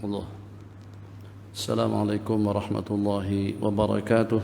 الله. السلام عليكم ورحمة الله وبركاته.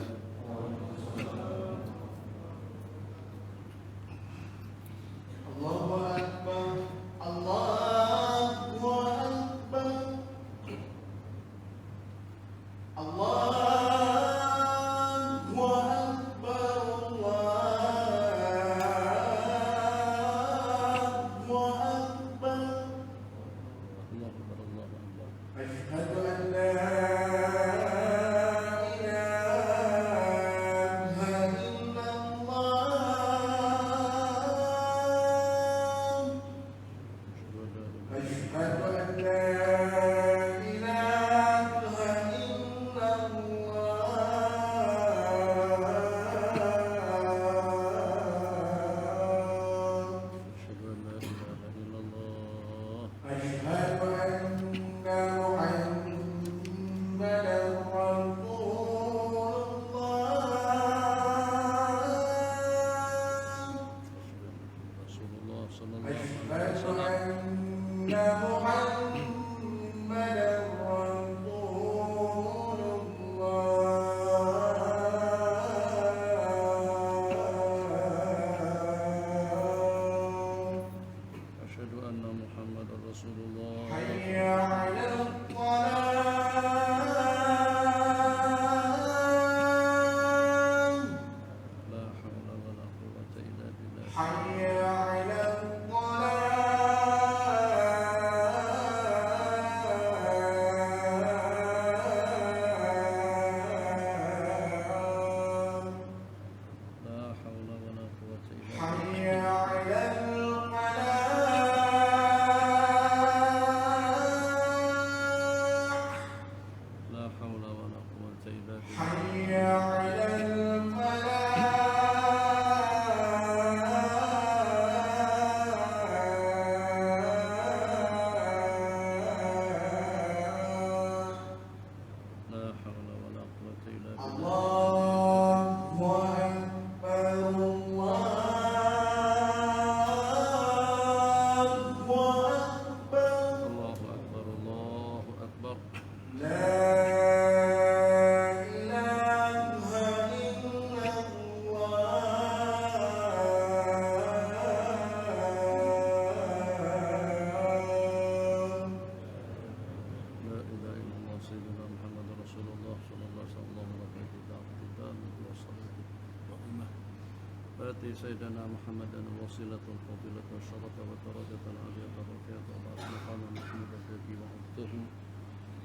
سيدنا محمد الوسيلة الفضيلة والشرف والدرجة العالية الرفيعة وبعد مقام محمود الذي وعدته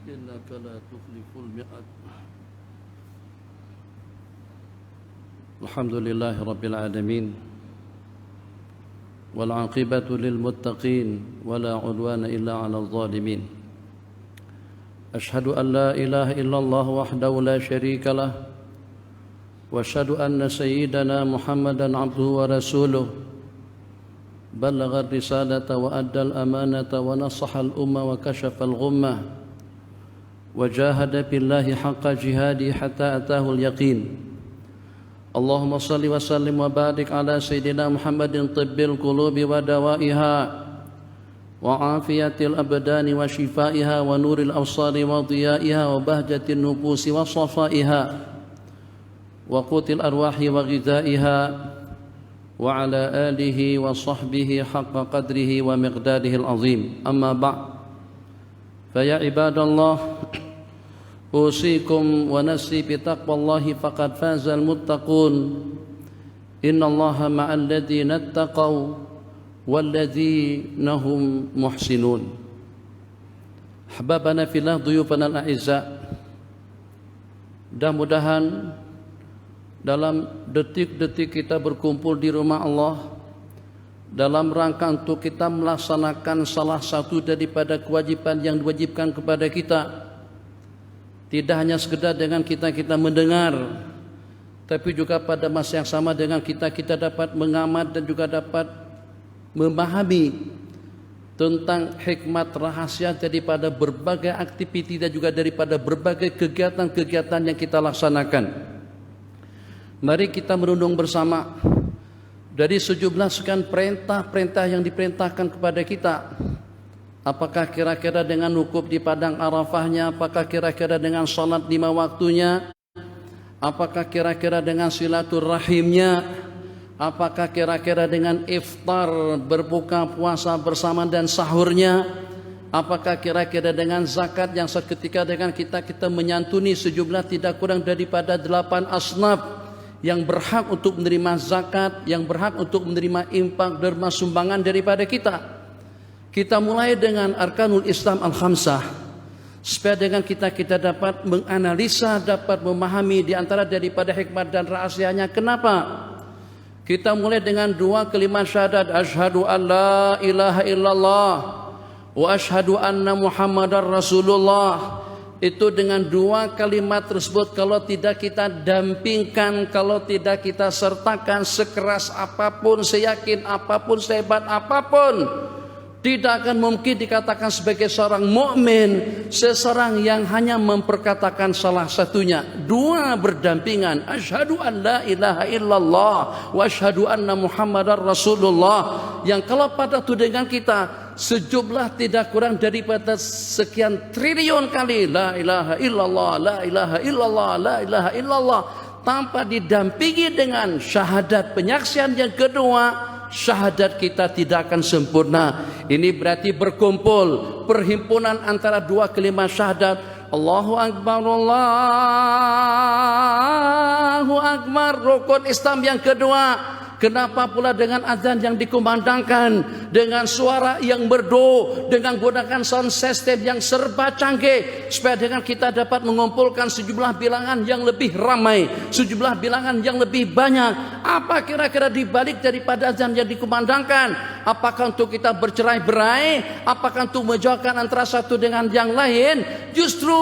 إنك لا تخلف الميعاد. الحمد لله رب العالمين والعاقبة للمتقين ولا عدوان إلا على الظالمين. أشهد أن لا إله إلا الله وحده لا شريك له وأشهد أن سيدنا محمدًا عبده ورسوله بلغ الرسالة وأدى الأمانة ونصح الأمة وكشف الغمة وجاهد بالله حق جهاده حتى أتاه اليقين. اللهم صل وسلم وبارك على سيدنا محمد طب القلوب ودوائها وعافية الأبدان وشفائها ونور الأبصار وضيائها وبهجة النفوس وصفائها وقوت الأرواح وغذائها وعلى آله وصحبه حق قدره ومقداره العظيم. أما بعد فيا عباد الله أوصيكم ونفسي بتقوى الله فقد فاز المتقون. إن الله مع الذين اتقوا والذين هم محسنون. أحبابنا في الله ضيوفنا الأعزاء, mudah-mudahan dalam detik-detik kita berkumpul di rumah Allah dalam rangka untuk kita melaksanakan salah satu daripada kewajiban yang diwajibkan kepada kita, tidak hanya sekedar dengan kita mendengar, tapi juga pada masa yang sama dengan kita dapat mengamat dan juga dapat memahami tentang hikmat rahasia daripada berbagai aktiviti dan juga daripada berbagai kegiatan-kegiatan yang kita laksanakan. Mari kita merenung bersama dari sejumlah sekian perintah-perintah yang diperintahkan kepada kita. Apakah kira-kira dengan wukuf di padang Arafahnya? Apakah kira-kira dengan salat 5 waktunya? Apakah kira-kira dengan silaturahimnya? Apakah kira-kira dengan iftar, berbuka puasa bersama dan sahurnya? Apakah kira-kira dengan zakat yang seketika dengan kita menyantuni sejumlah tidak kurang daripada 8 asnaf yang berhak untuk menerima zakat, yang berhak untuk menerima infak derma sumbangan daripada kita. Kita mulai dengan arkanul Islam al-khamsah, supaya dengan kita dapat menganalisa, dapat memahami di antara daripada hikmah dan rahasianya. Kenapa? Kita mulai dengan 2 kalimat syahadat, asyhadu an la ilaha illallah wa asyhadu anna muhammadar rasulullah. Itu dengan 2 kalimat tersebut kalau tidak kita dampingkan, kalau tidak kita sertakan, sekeras apapun, seyakin apapun, sehebat apapun, tidak akan mungkin dikatakan sebagai seorang mukmin seseorang yang hanya memperkatakan salah satunya. 2 berdampingan, asyhadu an la ilaha illallah wa asyhadu anna muhammadar rasulullah, yang kalau pada dengan kita sejumlah tidak kurang daripada sekian triliun kali la ilaha illallah, la ilaha illallah, la ilaha illallah, tanpa didampingi dengan syahadat penyaksian yang kedua, syahadat kita tidak akan sempurna. Ini berarti berkumpul, perhimpunan antara 2 kalimat syahadat. Allahu Akbar, Allahu Akbar, rukun Islam yang kedua. Kenapa pula dengan azan yang dikumandangkan dengan suara yang merdu, dengan menggunakan sound system yang serba canggih, supaya dengan kita dapat mengumpulkan sejumlah bilangan yang lebih ramai, sejumlah bilangan yang lebih banyak. Apa kira-kira dibalik daripada azan yang dikumandangkan? Apakah untuk kita bercerai-berai? Apakah untuk menjauhkan antara satu dengan yang lain? Justru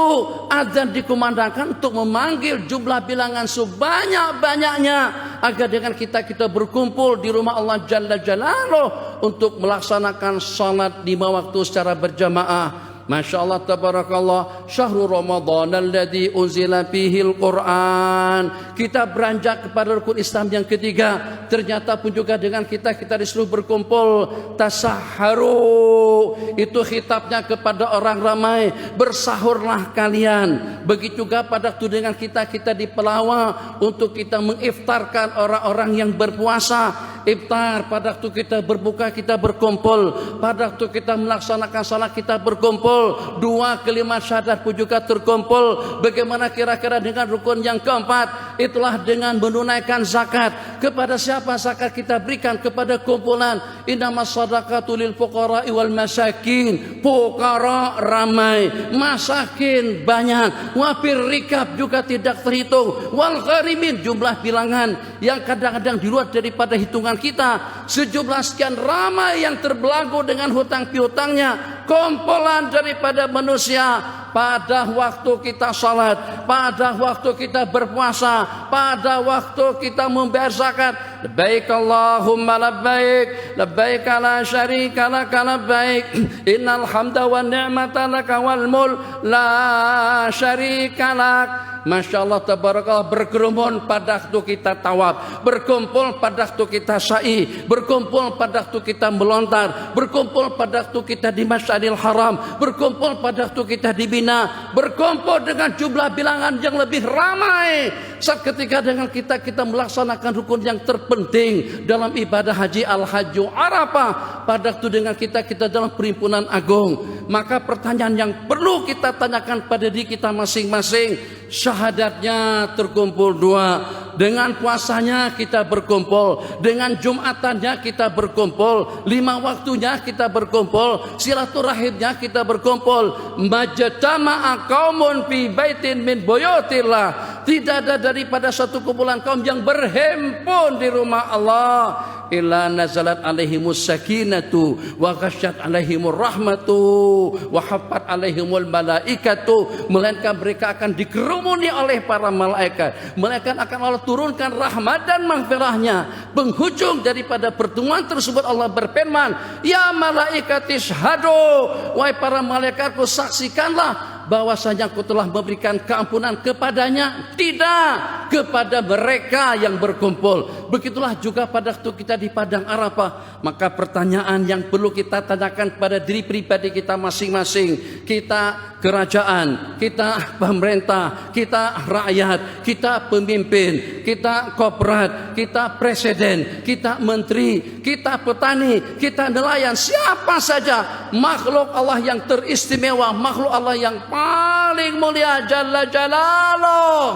azan dikumandangkan untuk memanggil jumlah bilangan sebanyak-banyaknya, agar dengan kita berkumpul di rumah Allah Jalla Jalaluh untuk melaksanakan salat 5 waktu secara berjamaah. Masya Allah, tabarakallah, syahrul Ramadan alladzi unzila fihil Quran. Kita beranjak kepada rukun Islam yang ketiga. Ternyata pun juga dengan kita disuruh berkumpul, tasahharu. Itu khitabnya kepada orang ramai, bersahurlah kalian. Begitu juga pada waktu dengan kita di Pelawa untuk kita mengiftarkan orang-orang yang berpuasa. Iftar, pada waktu kita berbuka kita berkumpul, pada waktu kita melaksanakan salat kita berkumpul. 2 kalimat syahadat pun juga terkumpul. Bagaimana kira-kira dengan rukun yang keempat? Itulah dengan menunaikan zakat. Kepada siapa zakat kita berikan? Kepada kumpulan. Innamas shadaqatu lil fuqara'i wal masakin. Fuqara ramai, masakin banyak, wafir rikab juga tidak terhitung, wal gharimin jumlah bilangan yang kadang-kadang di luar daripada hitungan kita. Sejumlah sekian ramai yang terbelenggu dengan hutang piutangnya. Kumpulan daripada manusia pada waktu kita salat, pada waktu kita berpuasa, pada waktu kita membayar zakat. Labbaik Allahumma labbaik, labbaik la syarika lak labbaik, innal hamda wan ni'mata lak wal mulk la syarika lak. Masya Allah, tabarakallah, berkerumun pada waktu kita tawaf, berkumpul pada waktu kita sa'i, berkumpul pada waktu kita melontar, berkumpul pada waktu kita di Masjidil Haram, berkumpul pada waktu kita di Mina, berkumpul dengan jumlah bilangan yang lebih ramai saat ketika dengan kita melaksanakan rukun yang terpenting dalam ibadah haji, al-hajju Arafah, pada waktu dengan kita dalam perhimpunan agung. Maka pertanyaan yang perlu kita tanyakan pada diri kita masing-masing, syahadatnya terkumpul 2, dengan puasanya kita berkumpul, dengan jumatannya kita berkumpul, 5 waktunya kita berkumpul, silaturahimnya kita berkumpul. Majtama'a qaumun fi baitin min buyutillah, tidak ada daripada satu kumpulan kaum yang berhimpun di rumah Allah illa nazalat alaihimus sakinatu wa ghasyat alaihimur rahmatu wa haffat alaihimul malaikatu, melainkan mereka akan dikerumuni oleh para malaikat, melainkan akan Allah turunkan rahmat dan maghfirahnya. Penghujung daripada pertemuan tersebut Allah berfirman, ya malaikat ishhadu, wahai para malaikatku saksikanlah bahwasanya Engkau telah memberikan keampunan kepadanya? Tidak, kepada mereka yang berkumpul. Begitulah juga pada waktu kita di padang Arafah. Maka pertanyaan yang perlu kita tanyakan kepada diri pribadi kita masing-masing. Kita kerajaan, kita pemerintah, kita rakyat, kita pemimpin, kita korporat, kita presiden, kita menteri, kita petani, kita nelayan, siapa saja makhluk Allah yang teristimewa, makhluk Allah yang paling mulia Jalla Jalaluh.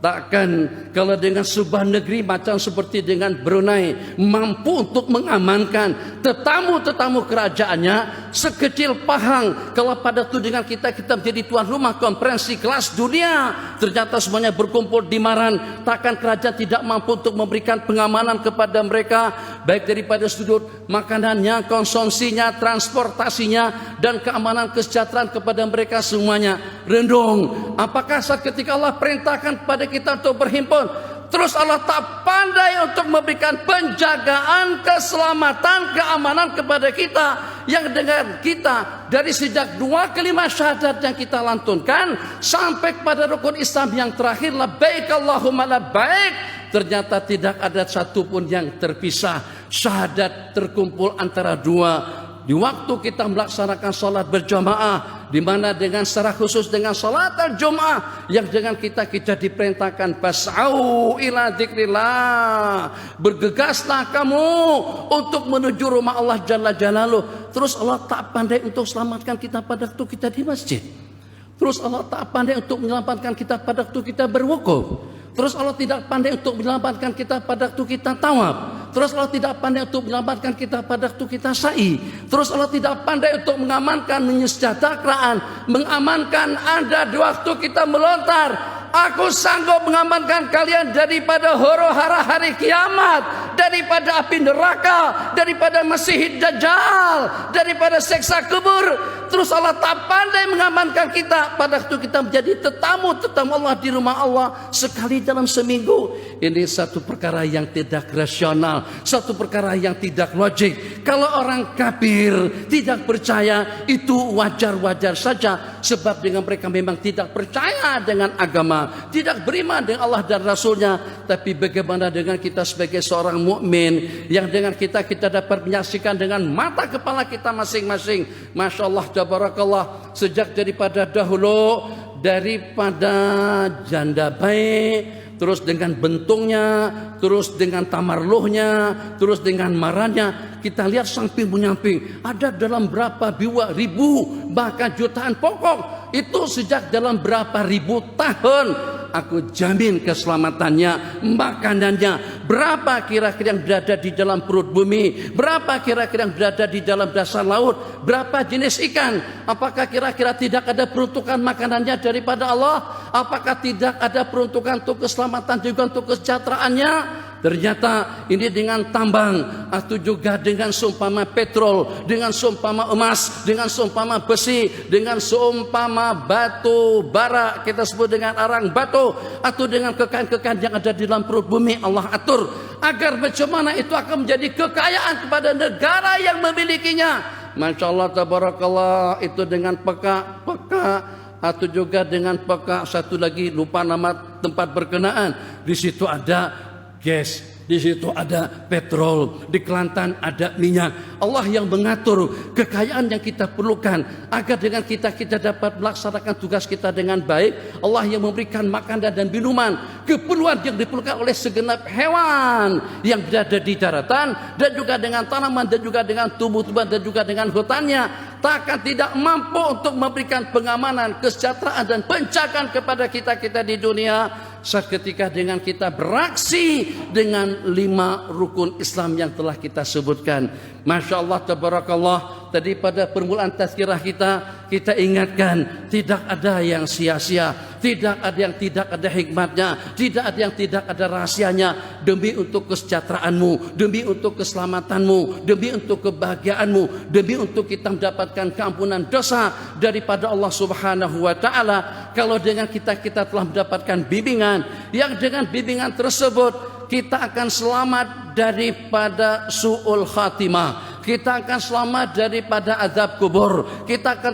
Takkan kalau dengan sebuah negeri macam seperti dengan Brunei mampu untuk mengamankan tetamu-tetamu kerajaannya sekecil Pahang. Kalau pada itu dengan kita menjadi tuan rumah konferensi kelas dunia, ternyata semuanya berkumpul di Maran, takkan kerajaan tidak mampu untuk memberikan pengamanan kepada mereka, baik daripada sudut makanannya, konsumsinya, transportasinya, dan keamanan kesejahteraan kepada mereka semuanya. Rendung, apakah saat ketika Allah perintahkan kepada kita untuk berhimpun, terus Allah tak pandai untuk memberikan penjagaan, keselamatan, keamanan kepada kita, yang dengan kita dari sejak 2 kalimat syahadat yang kita lantunkan sampai kepada rukun Islam yang terakhir, labbaik Allahumma labbaik, ternyata tidak ada satupun yang terpisah. Syahadat terkumpul antara dua. Di waktu kita melaksanakan salat berjamaah, di mana dengan secara khusus dengan salat al-Jum'ah yang dengan kita diperintahkan fas'au ila dzikrillah, bergegaslah kamu untuk menuju rumah Allah Jalla Jalaluh. Terus Allah tak pandai untuk selamatkan kita pada waktu kita di masjid. Terus Allah tak pandai untuk menyelamatkan kita pada waktu kita berwukuf. Terus Allah tidak pandai untuk menyelamatkan kita pada waktu kita tawaf. Terus Allah tidak pandai untuk menyelamatkan kita pada waktu kita sa'i. Terus Allah tidak pandai untuk mengamankan, menyejahterakan, mengamankan Anda di waktu kita melontar. Aku sanggup mengamankan kalian daripada huru-hara hari kiamat, daripada api neraka, daripada Masih Dajjal, daripada siksa kubur. Terus Allah tak pandai mengamankan kita pada waktu kita menjadi tetamu Allah di rumah Allah sekali dalam seminggu. Ini satu perkara yang tidak rasional, satu perkara yang tidak logik. Kalau orang kafir tidak percaya, itu wajar-wajar saja, sebab dengan mereka memang tidak percaya dengan agama, tidak beriman dengan Allah dan Rasulnya. Tapi bagaimana dengan kita sebagai seorang mukmin yang dengan kita dapat menyaksikan dengan mata kepala kita masing-masing. Masya Allah, tabarakallah, sejak daripada dahulu, daripada janda baik, terus dengan bentungnya, terus dengan tamarluhnya, terus dengan marahnya, kita lihat samping menyamping ada dalam berapa ribu bahkan jutaan pokok. Itu sejak dalam berapa ribu tahun. Aku jamin keselamatannya, makanannya. Berapa kira-kira yang berada di dalam perut bumi? Berapa kira-kira yang berada di dalam dasar laut? Berapa jenis ikan? Apakah kira-kira tidak ada peruntukan makanannya daripada Allah? Apakah tidak ada peruntukan untuk keselamatan juga untuk kesejahteraannya? Ternyata ini dengan tambang, atau juga dengan seumpama petrol, dengan seumpama emas, dengan seumpama besi, dengan seumpama batu bara, kita sebut dengan arang batu, atau dengan kekayaan-kekayaan yang ada di dalam perut bumi. Allah atur agar bagaimana itu akan menjadi kekayaan kepada negara yang memilikinya. Masya Allah, tabarakallah, itu dengan peka, atau juga dengan peka. Satu lagi lupa nama tempat berkenaan. Di situ ada gas, di situ ada petrol, di Kelantan ada minyak. Allah yang mengatur kekayaan yang kita perlukan agar dengan kita dapat melaksanakan tugas kita dengan baik. Allah yang memberikan makanan dan minuman, keperluan yang diperlukan oleh segenap hewan yang berada di daratan, dan juga dengan tanaman, dan juga dengan tumbuh-tumbuhan, dan juga dengan hutannya. Takkan tidak mampu untuk memberikan pengamanan, kesejahteraan, dan penjagaan kepada kita di dunia seketika dengan kita beraksi dengan 5 rukun Islam yang telah kita sebutkan. Masya Allah, tabarakallah. Tadi pada permulaan tazkirah kita ingatkan, tidak ada yang sia-sia, tidak ada yang tidak ada hikmatnya, tidak ada yang tidak ada rahasianya. Demi untuk kesejahteraanmu, demi untuk keselamatanmu, demi untuk kebahagiaanmu, demi untuk kita mendapatkan keampunan dosa daripada Allah Subhanahu wa taala. Kalau dengan kita telah mendapatkan bimbingan, yang dengan bimbingan tersebut kita akan selamat daripada su'ul khatimah, kita akan selamat daripada azab kubur, kita akan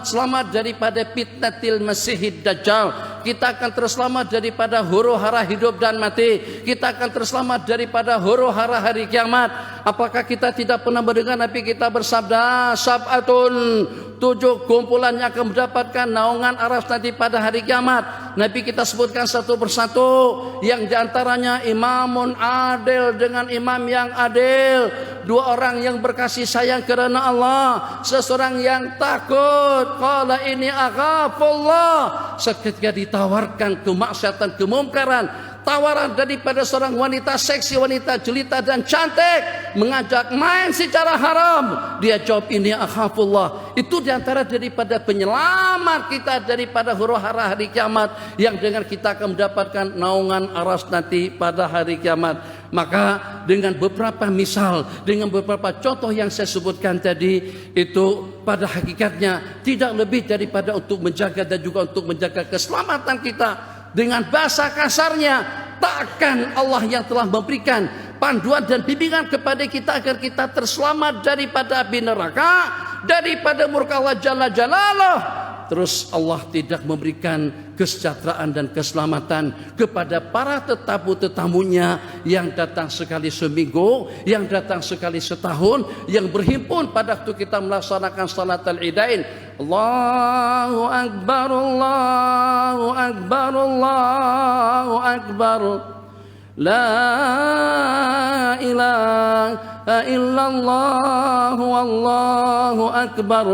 selamat daripada fitnatil masihid dajjal, kita akan terselamat daripada huru-hara hidup dan mati, kita akan terselamat daripada huru-hara hari kiamat. Apakah kita tidak pernah mendengar Nabi kita bersabda, sab'atun, 7 kumpulan yang akan mendapatkan naungan aras nanti pada hari kiamat. Nabi kita sebutkan satu persatu, yang diantaranya imamun adil dengan imam yang adil, 2 orang yang berkasih sayang karena Allah, seseorang yang takut, qala ini akhafullah, seketika ditawarkan kemaksiatan, kemungkaran, tawaran daripada seorang wanita seksi, wanita jelita dan cantik, mengajak main secara haram, dia jawab ini akhafullah. Itu diantara daripada penyelamat kita daripada huru-hara hari kiamat, yang dengan kita akan mendapatkan naungan aras nanti pada hari kiamat. Maka dengan beberapa misal, dengan beberapa contoh yang saya sebutkan tadi, itu pada hakikatnya tidak lebih daripada untuk menjaga dan juga untuk menjaga keselamatan kita. Dengan bahasa kasarnya, takkan Allah yang telah memberikan panduan dan bimbingan kepada kita agar kita terselamat daripada api neraka, daripada murka Allah Jalla Jalaluh, terus Allah tidak memberikan kesejahteraan dan keselamatan kepada para tetamu-tetamunya yang datang sekali seminggu, yang datang sekali setahun, yang berhimpun pada waktu kita melaksanakan salat al-idain. Allahu Akbar, Allahu Akbar, Allahu Akbar, la ilaha illallah, wallahu akbar,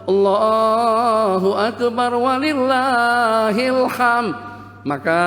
Allahu akbar, walillahil hamd. Maka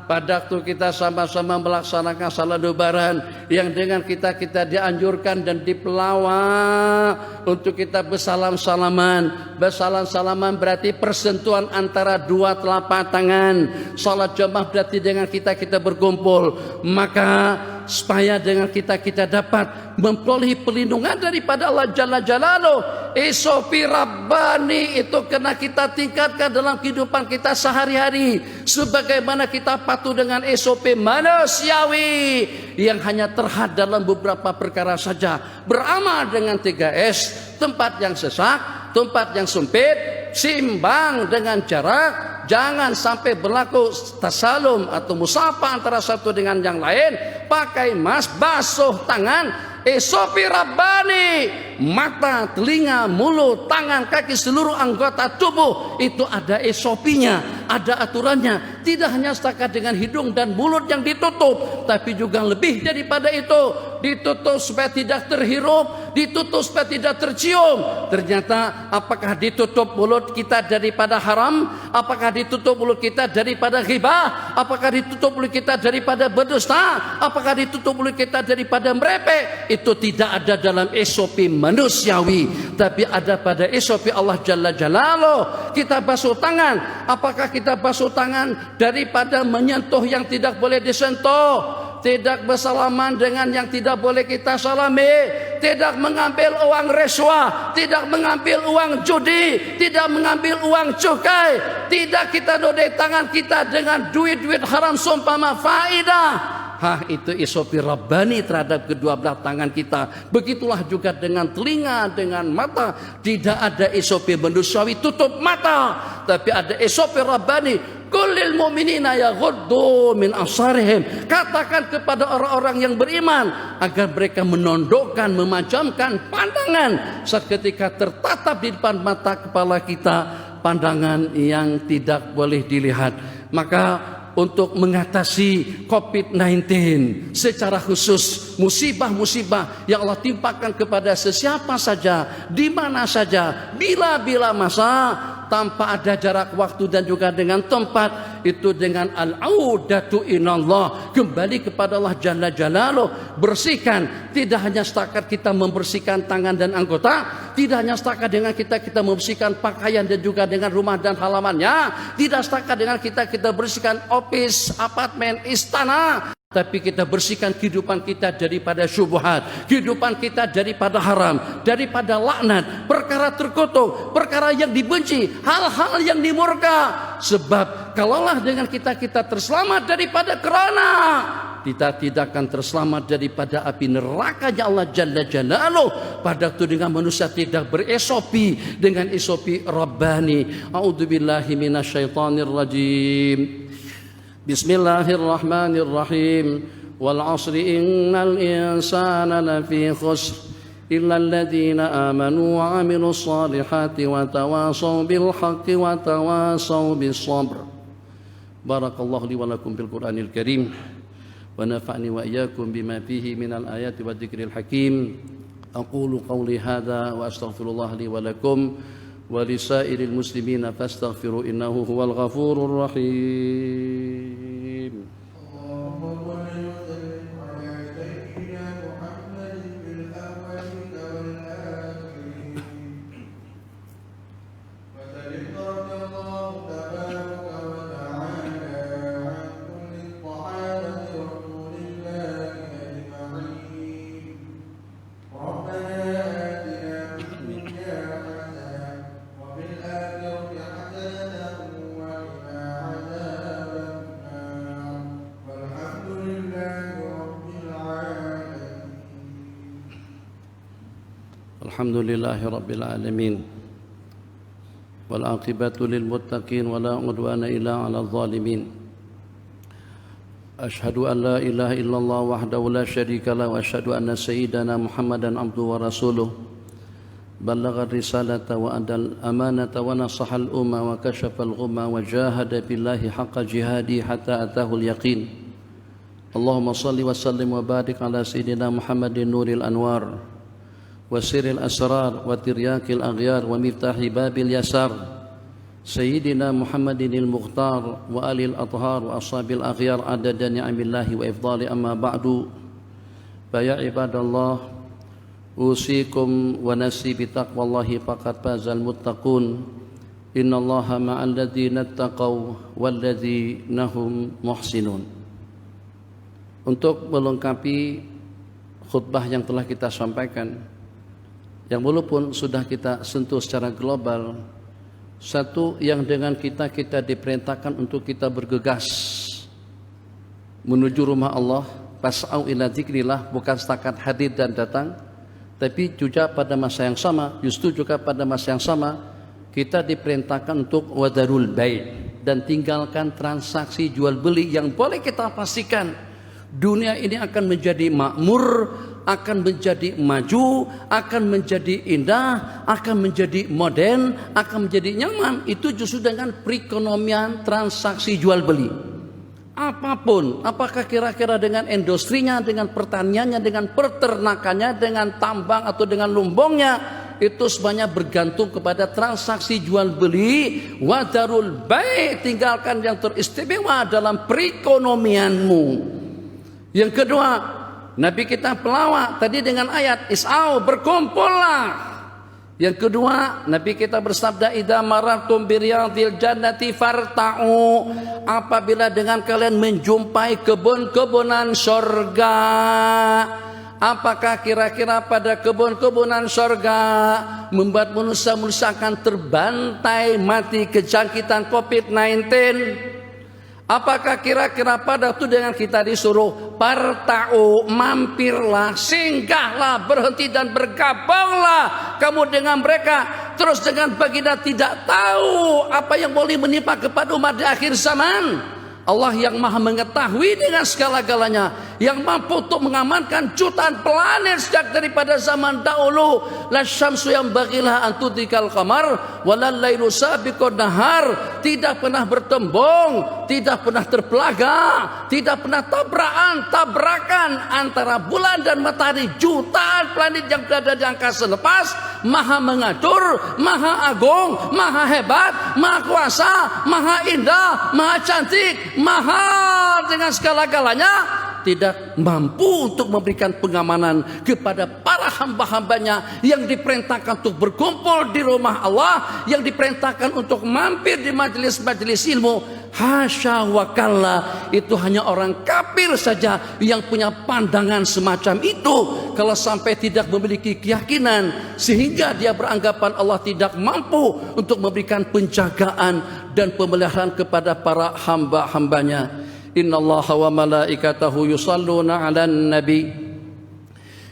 pada waktu kita sama-sama melaksanakan salat lebaran, yang dengan kita dianjurkan dan dipelawak untuk kita bersalam-salaman. Bersalam-salaman berarti persentuhan antara 2 telapak tangan. Salat jamaah berarti dengan kita berkumpul. Maka supaya dengan kita dapat memperoleh perlindungan daripada Allah Jalla Jalaluh, SOP Rabbani itu kena kita tingkatkan dalam kehidupan kita sehari-hari, sebagaimana kita patuh dengan SOP manusiawi yang hanya terhad dalam beberapa perkara saja. Beramal dengan 3S, tempat yang sesak, tempat yang sempit, seimbang dengan jarak, jangan sampai berlaku tasalum atau musafah antara satu dengan yang lain, pakai masker, basuh tangan. SOP Rabbani, mata, telinga, mulut, tangan, kaki, seluruh anggota tubuh itu ada SOP-nya, ada aturannya. Tidak hanya setakat dengan hidung dan mulut yang ditutup, tapi juga lebih daripada itu. Ditutup supaya tidak terhirup, ditutup supaya tidak tercium. Ternyata apakah ditutup mulut kita daripada haram? Apakah ditutup mulut kita daripada ghibah? Apakah ditutup mulut kita daripada berdusta? Apakah ditutup mulut kita daripada merepek? Itu tidak ada dalam SOP manusiawi, tapi ada pada SOP Allah Jalla Jalaluh. Kita basuh tangan, apakah kita basuh tangan daripada menyentuh yang tidak boleh disentuh, tidak bersalaman dengan yang tidak boleh kita salami, tidak mengambil uang rishwah, tidak mengambil uang judi, tidak mengambil uang cukai, tidak kita nodai tangan kita dengan duit-duit haram seumpama faidah. Itu SOP Rabbani terhadap kedua belah tangan kita. Begitulah juga dengan telinga, dengan mata. Tidak ada SOP manusiawi tutup mata, tapi ada SOP Rabbani. Kullil mu'minina yaghuddu min absarihim. Katakan kepada orang-orang yang beriman agar mereka menundukkan, memajamkan pandangan saat ketika tertatap di depan mata kepala kita pandangan yang tidak boleh dilihat. Maka untuk mengatasi COVID-19 secara khusus, musibah-musibah yang Allah timpakan kepada sesiapa saja, di mana saja, bila-bila masa, tanpa ada jarak waktu dan juga dengan tempat, itu dengan al-audatu inallah, kembali kepada Allah Jalla Jalaluh. Bersihkan, tidak hanya setakat kita membersihkan tangan dan anggota, tidak hanya setakat dengan kita membersihkan pakaian dan juga dengan rumah dan halamannya, tidak setakat dengan kita bersihkan office, apartemen, istana. tapi kita bersihkan kehidupan kita daripada syubhat, kehidupan kita daripada haram, daripada laknat, perkara terkutuk, perkara yang dibenci, hal-hal yang dimurka. Sebab kalaulah dengan kita terselamat daripada kerana, kita tidak akan terselamat daripada api nerakanya Allah Jalla Jalaluh. Pada itu dengan manusia tidak beresopi dengan esopi Rabbani. A'udzubillahi minasyaitonir rajim. Bismillahirrahmanirrahim. Wal 'asri innal insana lafi khusr illa alladhina amanu wa 'amilus salihati wa tawasaw bil haqqi wa tawasaw bis sabr. Barakallahu li wa lakum bil Qur'anil Karim. ونفعني وإياكم بما فيه من الآيات والذكر الحكيم. أقول قولي هذا وأستغفر الله لي ولكم ولسائر المسلمين فاستغفروا إنه هو الغفور الرحيم. Alhamdulillahi Rabbil Alamin. Wal'aqibatu lilmuttaqin wa la udwana illa 'alal zalimin. Ashhadu an la ilaha illallah wahdahu la syarika lahu wa asyhadu anna sayyidana Muhammadan abduhu wa rasuluh. Ballagha risalata wa adal amanata wa nasahal umma wa kashafal ghumma wa jahada billahi haqqa jihadi hatta atahul yaqin. Allahumma salli wa sallim wa barik ala sayyidina Muhammadin nuril anwar wa sirril asrar wa tiryakil aghyar wa miftahi babil yasar sayyidina Muhammadinil mukhtar wa alil athhar wa ashabil aghyar adada ni'amillahi wa ifdali amma ba'du. Fa ya ibadallah, usikum wa nafsi bi taqwallahi faqad fazal muttaqun. Innallaha ma'al ladzina taqaw wal ladzina hum muhsinun. Untuk melengkapi khutbah yang telah kita sampaikan, yang walaupun sudah kita sentuh secara global, satu yang dengan kita diperintahkan untuk kita bergegas menuju rumah Allah, fas'au ila dzikrillah, bukan setakat hadir dan datang, tapi juga pada masa yang sama, justru juga pada masa yang sama kita diperintahkan untuk wadarul bai', dan tinggalkan transaksi jual beli yang boleh kita pastikan dunia ini akan menjadi makmur, akan menjadi maju, akan menjadi indah, akan menjadi modern, akan menjadi nyaman. Itu justru dengan perekonomian transaksi jual beli. Apapun, apakah kira-kira dengan industrinya, dengan pertaniannya, dengan peternakannya, dengan tambang atau dengan lumbungnya, itu semuanya bergantung kepada transaksi jual beli. Wadarul bai', tinggalkan yang teristimewa dalam perekonomianmu. Yang kedua, Nabi kita pelawak tadi dengan ayat is'au, berkumpullah. Yang kedua, Nabi kita bersabda idza marartum biriyadil jannati farta'u, apabila dengan kalian menjumpai kebun-kebunan surga. Apakah kira-kira pada kebun-kebunan surga membuat manusia akan terbantai mati kejangkitan COVID-19? Apakah kira-kira pada itu dengan kita disuruh parta'u, mampirlah, singgahlah, berhenti dan bergabunglah kamu dengan mereka. Terus dengan baginda tidak tahu apa yang boleh menimpa kepada umat di akhir zaman. Allah yang maha mengetahui dengan segala-galanya, yang mampu untuk mengamankan jutaan planet sejak daripada zaman dahulu. La syamsu yang bagilah antudikal qamar walal lailu sabiqun nahar, tidak pernah bertembung, tidak pernah terpelaga, tidak pernah tabrakan antara bulan dan matahari. Jutaan planet yang berada di angkasa lepas, maha mengatur, maha agung, maha hebat, maha kuasa, maha indah, maha cantik, mahal dengan segala-galanya, tidak mampu untuk memberikan pengamanan kepada para hamba-hambanya yang diperintahkan untuk berkumpul di rumah Allah, yang diperintahkan untuk mampir di majelis-majelis ilmu. Hasya wa kalla, itu hanya orang kafir saja yang punya pandangan semacam itu. Kalau sampai tidak memiliki keyakinan sehingga dia beranggapan Allah tidak mampu untuk memberikan penjagaan dan pemeliharaan kepada para hamba-hambanya. Innallaha wa malaikatahu yusalluna 'alan nabi.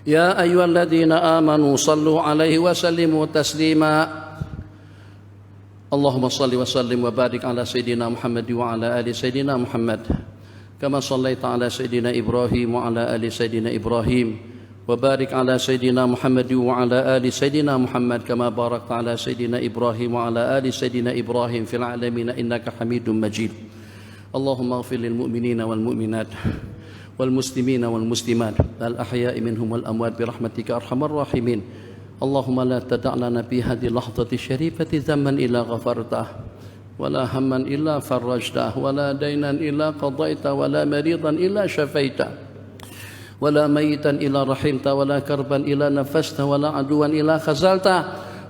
Ya ayyuhalladzina amanu sallu 'alaihi wa sallimu taslima. Allahumma salli wa sallim wa barik ala sayyidina Muhammad wa ala ali sayyidina Muhammad kama sallaita ala sayyidina Ibrahim wa ala ali sayyidina Ibrahim wa barik ala sayyidina Muhammad wa ala ali sayyidina Muhammad kama barakta ala sayyidina Ibrahim wa ala ali sayyidina Ibrahim fil alamin innaka Hamidum Majid. Allahumma ighfir lil mu'minina wal mu'minat والمسلمين والمسلمات الأحياء منهم والأموات برحمتك أرحم الراحمين. اللهم لا تدع لنا في هذه اللحظة الشريفة ذنبا إلا غفرته ولا هما إلا فرجته ولا دينا إلا قضيته ولا مريضا إلا شفيته ولا ميتا إلا رحمته ولا كربا إلا نفسته ولا عدوا إلا خزلته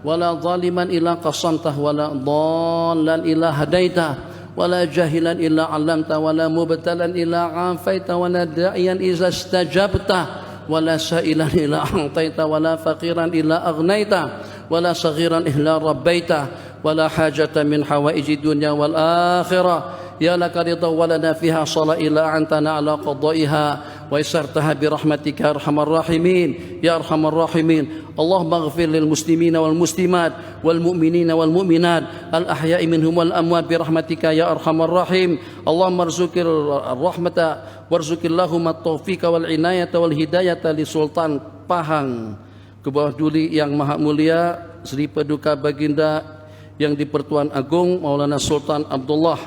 ولا ظالما إلا قصمته ولا ضالا إلا هديته ولا جاهلا إلا علمته ولا مبتلا إلا عافيته ولا داعيا إذا استجبته ولا سائلا إلا أعطيته ولا فقيرا إلا أغنيته ولا صغيرا إلا ربيته ولا حاجة من حوائج الدنيا والآخرة يا لك رضا ولنا فيها صلاة إلا أعنتنا على قضائها ويسرتها برحمتك يا أرحم الراحمين يا أرحم الراحمين. اللهم اغفر للمسلمين والمسلمات والمؤمنين والمؤمنات الأحياء منهم والأموات برحمتك يا أرحم الراحمين. اللهم ارزق الرحمة وارزق اللهم التوفيق والعناية والهداية لسلطان Pahang ke bawah duli yang maha mulia Sri Paduka Baginda yang di-Pertuan Agung Maulana Sultan Abdullah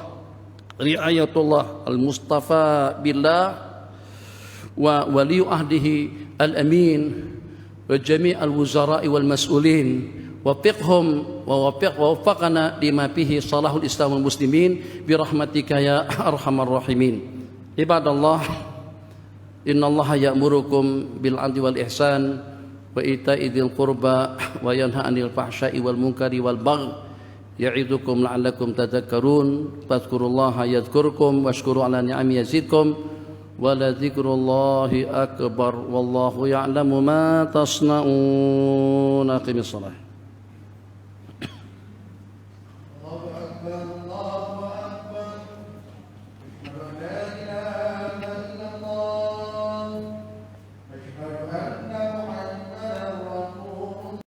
Riayatullah Al-Mustafa Billah wa wali ahdihi al-amin wa jami' al-wuzara'i wal mas'ulin wafiqhum wa waffaqana lima fihi salahul islam wal muslimin birahmatika ya arhamar rahimin. Ibadallah, innallaha ya'murukum bil 'adli wal ihsan wa ita'i dzil qurba wa yanha 'anil fahsya'i wal munkari wal baghi ya'idukum la'allakum tadhakkarun. Fadhkurullaha yadhkurkum washkuru 'ala ni'ami yazidkum wa la dzikrullahi akbar wallahu ya'lamu ma tasna'un. Aqimis shalah.